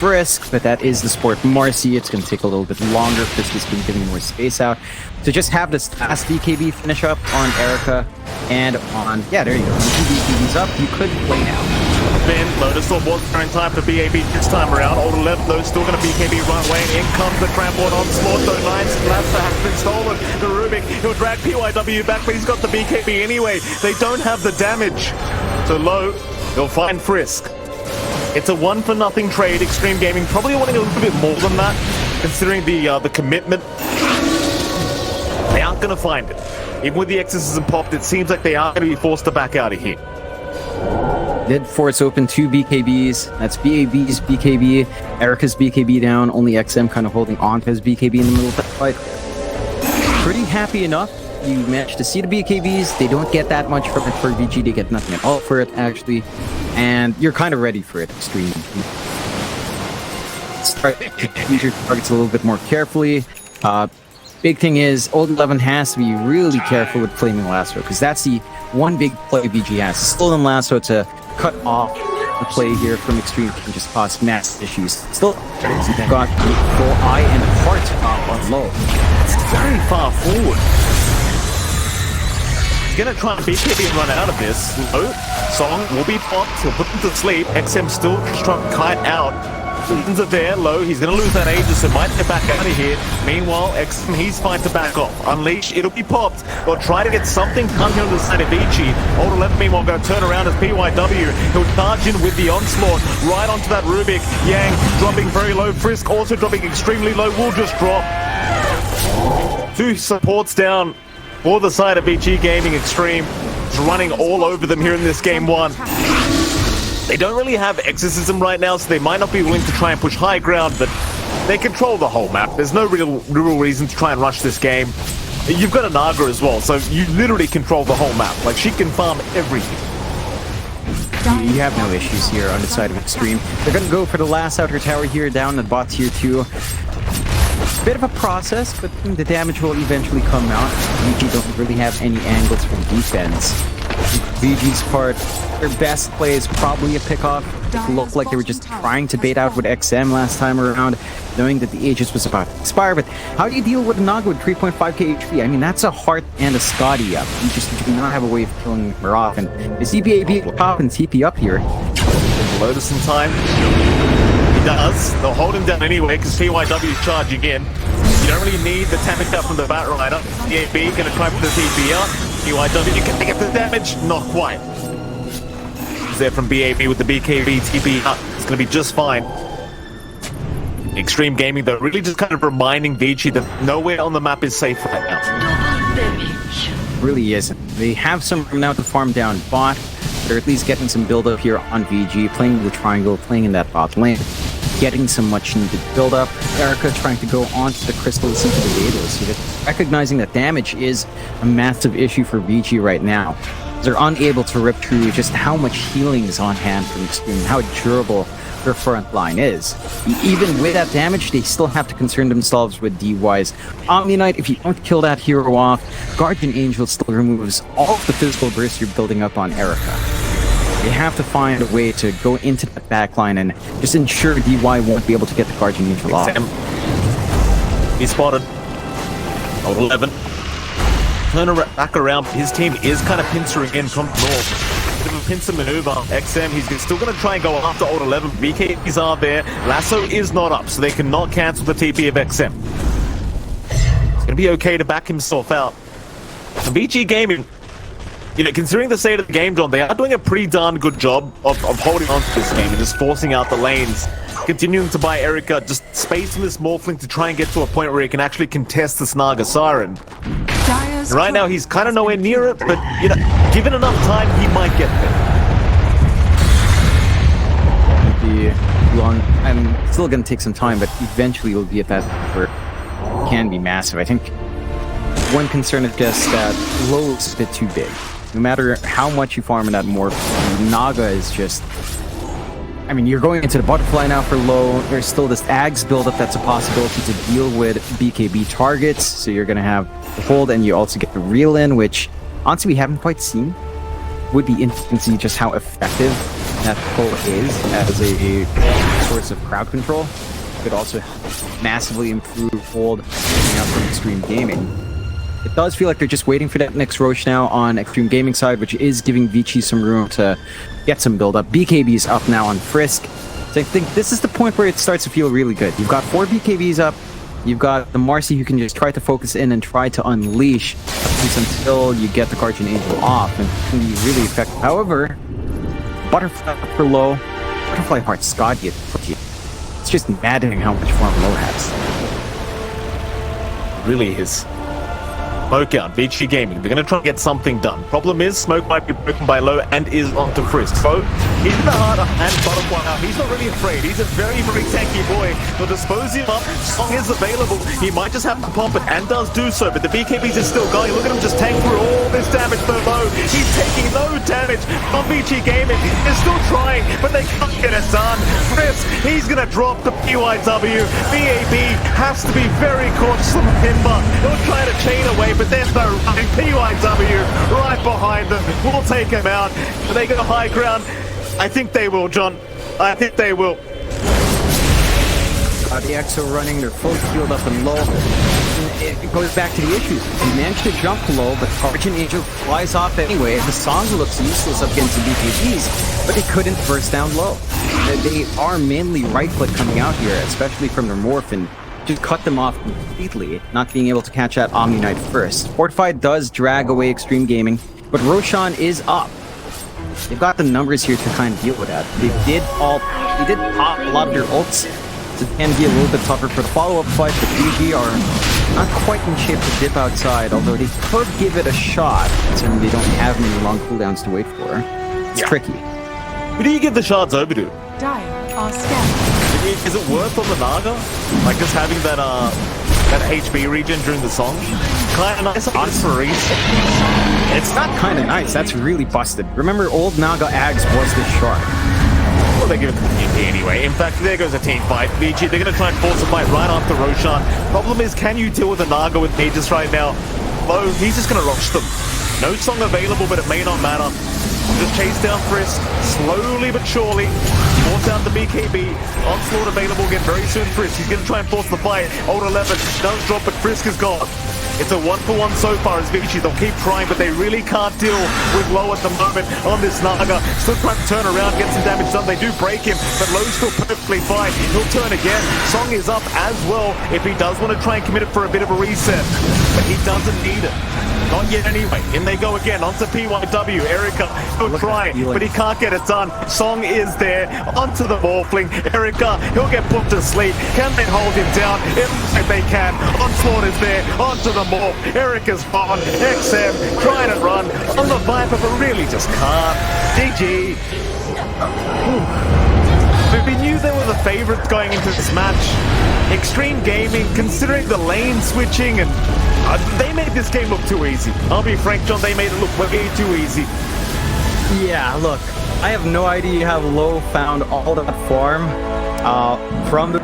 Frisk, but that is the sport Marcy. It's going to take a little bit longer. Frisk has been giving more space out. So just have this last BKB finish up on Erica and on... Yeah, there you go. 2 BKBs up. You could play now. Then Lotus Orb was in time for BAB this time around. Old 11 though still going to BKB right away. In comes the Trampled onslaught. Though Nine's blaster has been stolen. The Rubik, he'll drag PYW back, but he's got the BKB anyway. They don't have the damage. So Low, they'll find Frisk. It's a 1-for-0 trade. Xtreme Gaming probably wanting a little bit more than that, considering the commitment. They aren't going to find it. Even with the exorcism popped, it seems like they are going to be forced to back out of here. Did force open 2 BKBs. That's BAB's BKB, Erica's BKB down, only XM kind of holding on to his BKB in the middle of the fight. Pretty happy enough. You managed to see the BKBs. They don't get that much from it for VG. They get nothing at all for it, actually. And you're kind of ready for it, Xtreme. Start to use your targets a little bit more carefully. Big thing is, Old 11 has to be really careful with Flaming Lasso, because that's the one big play VG has. Stolen Lasso to cut off the play here from Xtreme can just cause massive issues. Still, got full eye and heart on Low. It's very far forward. He's gonna try and BKB and run out of this. Low, Song will be popped. He'll put him to sleep. XM still just trying to kite out. Are there, Low. He's going to lose that Aegis, so might get back out of here. Meanwhile, XM, he's fine to back off. Unleash, it'll be popped. They'll try to get something done here on the side of Vici. Old 11, meanwhile, going to turn around as PYW. He'll charge in with the onslaught right onto that Rubik. Yang dropping very low. Frisk also dropping extremely low. Will just drop. 2 supports down for the side of Vici Gaming. Xtreme is running all over them here in this game 1. They don't really have exorcism right now, so they might not be willing to try and push high ground, but they control the whole map. There's no real reason to try and rush this game. You've got a Naga as well, so you literally control the whole map. Like, she can farm everything. You have no issues here on the side of Xtreme. They're going to go for the last outer tower here down at bot tier 2. Bit of a process, but the damage will eventually come out. VG don't really have any angles from defense. VG's part, their best play is probably a pickoff. It looked like they were just trying to bait out with XM last time around, knowing that the Aegis was about to expire. But how do you deal with a Naga with 3.5k HP? I mean, that's a Heart and a Scotty up. You just do not have a way of killing her off. And the CPAB will pop and TP up here. Lotus in time. He does. They'll hold him down anyway because PYW is charging in. You don't really need the Tamic up from the Batrider. DAB going to try for the TP up. PYW can get the damage. Not quite. There from BAB with the BKB TP up. It's going to be just fine. Xtreme Gaming, though, really just kind of reminding Vici that nowhere on the map is safe right now. Really isn't. They have some room now to farm down bot. They're at least getting some build up here on VG, playing the triangle, playing in that bot lane, getting some much needed build up. Erica trying to go onto the crystals into the Daedalus, recognizing that damage is a massive issue for VG right now. They're unable to rip through just how much healing is on hand from Xtreme, how durable their front line is. Even with that damage, they still have to concern themselves with DYs. Omni Knight, if you don't kill that hero off, Guardian Angel still removes all of the physical burst you're building up on Erica. They have to find a way to go into that backline and just ensure DY won't be able to get the Guardian Angel off. He's spotted. Old 11. Turn back around. His team is kind of pincering in from north. Bit of a pincer maneuver. XM, he's still going to try and go after Old 11. BKBs are there. Lasso is not up, so they cannot cancel the TP of XM. It's going to be okay to back himself out. And VG Gaming, you know, considering the state of the game, John, they are doing a pretty darn good job of holding on to this game and just forcing out the lanes. Continuing to buy Erica, just spacing this Morphling to try and get to a point where he can actually contest this Naga Siren. And right now, he's kind of nowhere near it, but, you know, given enough time, he might get there. Long, and still going to take some time, but eventually we'll be at that where it can be massive. I think one concern is just that Low is a bit too big. No matter how much you farm in that Morph, Naga is just... I mean, you're going into the butterfly now for Low. There's still this Ags buildup that's a possibility to deal with BKB targets. So you're going to have the hold, and you also get the reel in, which honestly we haven't quite seen. Would be interesting to see just how effective that pull is as a source of crowd control. Could also massively improve hold coming out from Xtreme Gaming. It does feel like they're just waiting for that next Roche now on Xtreme Gaming side, which is giving Vici some room to get some build up. BKB's up now on Frisk. So I think this is the point where it starts to feel really good. You've got 4 BKBs up. You've got the Marcy who can just try to focus in and try to unleash until you get the Guardian Angel off, and it can be really effective. However, Butterfly up for low. Butterfly Heart Scott gets pretty. It's just maddening how much form low has. Really is. Smoke out, Vici Gaming. They're going to try and get something done. Problem is, Smoke might be broken by low and is onto Frisk. So, he's in the heart and Butterfly out. He's not really afraid. He's a very, very tanky boy. They'll dispose him up. Song is available. He might just have to pump it and does do so. But the BKBs is still going. Look at him just tank through all this damage for low. He's taking no damage from Vici Gaming. They're still trying, but they can't get it done. Frisk, he's going to drop the PYW. BAB has to be very cautious of Himba. He'll try to chain away, but there's no running. PYW right behind them. We'll take him out. Are they going to high ground? I think they will, John. I think they will. The EXO running, they're full healed up and low. It goes back to the issues. He managed to jump low, but Guardian Angel flies off anyway. The song looks useless up against the BKBs, but they couldn't burst down low. They are mainly right click coming out here, especially from their morph, and just cut them off completely, not being able to catch that Omni Knight first. Fortified does drag away Xtreme Gaming, but Roshan is up. They've got the numbers here to kind of deal with that. They did pop a lot of their ults, so it can be a little bit tougher for the follow-up fight, but VG are not quite in shape to dip outside, although they could give it a shot, considering they don't have many long cooldowns to wait for. It's tricky. Who do you give the shards over to? Dire are scanned. Is it worth on the Naga? Like just having that HB regen during the song? Kinda nice odds for reason. It's not kinda nice, that's really busted. Remember, old Naga Ags was the shard. Well, they give it to the TP anyway. In fact, there goes a team fight. Vici, they're going to try and force a fight right after Roshan. Problem is, can you deal with a Naga with Aegis right now? Low, he's just going to rush them. No song available, but it may not matter. Just chase down Frisk, slowly but surely. Force out the BKB. Onslaught available again very soon. Frisk, he's going to try and force the fight. Old 11 does drop, but Frisk is gone. It's a 1-for-1 so far as Vici. They'll keep trying, but they really can't deal with Low at the moment on this Naga. Still trying to turn around, get some damage done. They do break him, but Low's still perfectly fine. He'll turn again. Song is up as well if he does want to try and commit it for a bit of a reset. But he doesn't need it. Not yet anyway. In they go again onto PYW. Erica still trying, but he can't get it done. Song is there. Onto the Morphling. Erica, he'll get put to sleep. Can they hold him down? It looks like they can. Onslaught is there. Onto the Morph. Erica's gone. XM trying to run on the Viper, but really just can't. GG. We knew they were the favorites going into this match. Xtreme Gaming, considering the lane switching, and they made this game look too easy. I'll be frank, John, they made it look way too easy. Yeah, look, I have no idea how Low found all that form from the